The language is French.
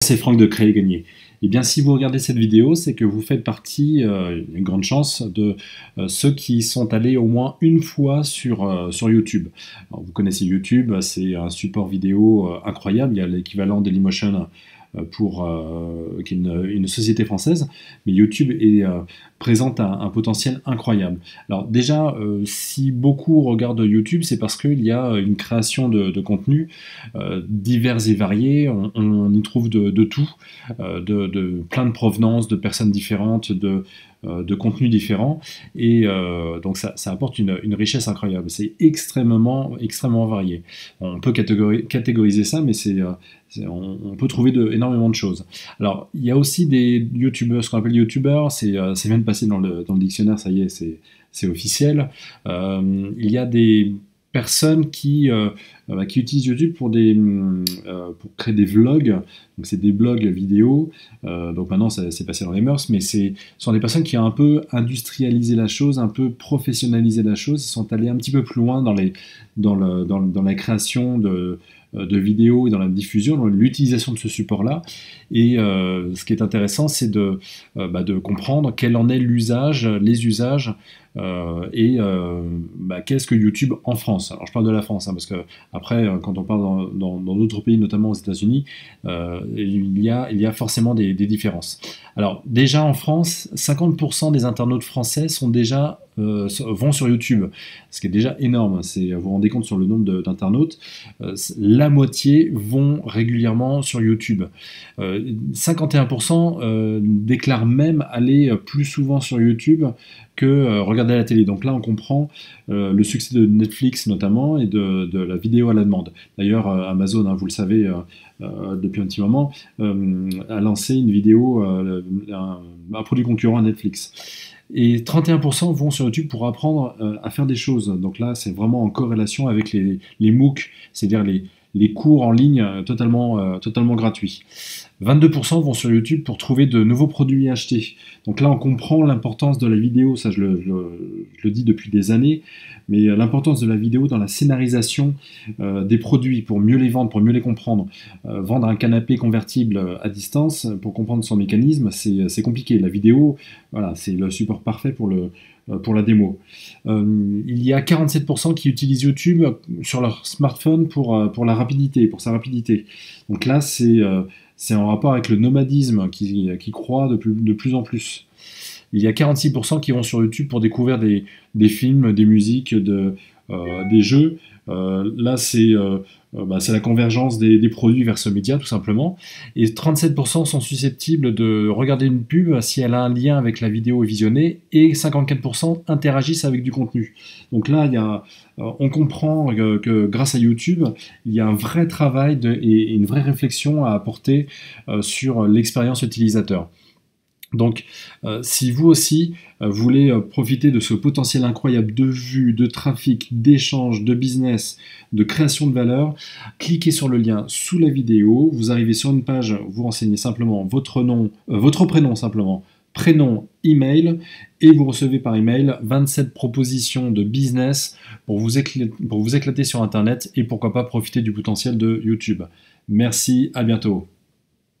C'est Franck de Créer et Gagner. Eh bien, si vous regardez cette vidéo, c'est que vous faites partie, une grande chance, de ceux qui sont allés au moins une fois sur YouTube. Alors, vous connaissez YouTube, c'est un support vidéo incroyable. Il y a l'équivalent de Dailymotion qui est une société française, mais YouTube présente un potentiel incroyable. Alors déjà, si beaucoup regardent YouTube, c'est parce qu'il y a une création de contenu divers et variés. On y trouve de tout, de plein de provenances, de personnes différentes, de contenus différents, et donc ça apporte une richesse incroyable. C'est extrêmement varié. On peut catégoriser ça, mais on peut trouver énormément de choses. Alors, il y a aussi des youtubeurs, ce qu'on appelle youtubeurs, c'est même passé dans le dictionnaire, ça y est, c'est officiel. Il y a des personnes qui utilisent YouTube pour créer des vlogs. Donc c'est des blogs vidéo. Donc maintenant c'est passé dans les mœurs, mais ce sont des personnes qui ont un peu industrialisé la chose, un peu professionnalisé la chose. Ils sont allés un petit peu plus loin dans la création de vidéos et dans la diffusion, dans l'utilisation de ce support-là. Et ce qui est intéressant, c'est de comprendre quel en est l'usage, les usages, qu'est-ce que YouTube en France. Alors je parle de la France, parce que après, quand on parle dans d'autres pays, notamment aux États-Unis, il y a forcément des différences. Alors déjà en France, 50% des internautes français vont sur YouTube, ce qui est déjà énorme. Vous vous rendez compte sur le nombre d'internautes, la moitié vont régulièrement sur YouTube. 51% déclarent même aller plus souvent sur YouTube que regarder la télé. Donc là, on comprend le succès de Netflix notamment et de la vidéo à la demande. D'ailleurs, Amazon, vous le savez, depuis un petit moment, a lancé une vidéo, un produit concurrent à Netflix. Et 31% vont sur YouTube pour apprendre à faire des choses. Donc là, c'est vraiment en corrélation avec les MOOC, c'est-à-dire les cours en ligne totalement gratuits. 22% vont sur YouTube pour trouver de nouveaux produits à acheter. Donc là, on comprend l'importance de la vidéo, ça je le dis depuis des années, mais l'importance de la vidéo dans la scénarisation des produits, pour mieux les vendre, pour mieux les comprendre. Vendre un canapé convertible à distance, pour comprendre son mécanisme, c'est compliqué. La vidéo, voilà, c'est le support parfait pour la démo. Il y a 47% qui utilisent YouTube sur leur smartphone pour la rapidité, pour sa rapidité. Donc là, c'est en rapport avec le nomadisme qui croît de plus en plus. Il y a 46% qui vont sur YouTube pour découvrir des films, des musiques, des jeux. Là, c'est la convergence des produits vers ce média, tout simplement. Et 37% sont susceptibles de regarder une pub si elle a un lien avec la vidéo visionnée, et 54% interagissent avec du contenu. Donc là, on comprend que grâce à YouTube, il y a un vrai travail et une vraie réflexion à apporter sur l'expérience utilisateur. Donc, si vous aussi voulez profiter de ce potentiel incroyable de vues, de trafic, d'échange, de business, de création de valeur, cliquez sur le lien sous la vidéo. Vous arrivez sur une page, vous renseignez simplement votre prénom simplement, prénom, email, et vous recevez par email 27 propositions de business pour vous éclater sur Internet et pourquoi pas profiter du potentiel de YouTube. Merci, à bientôt.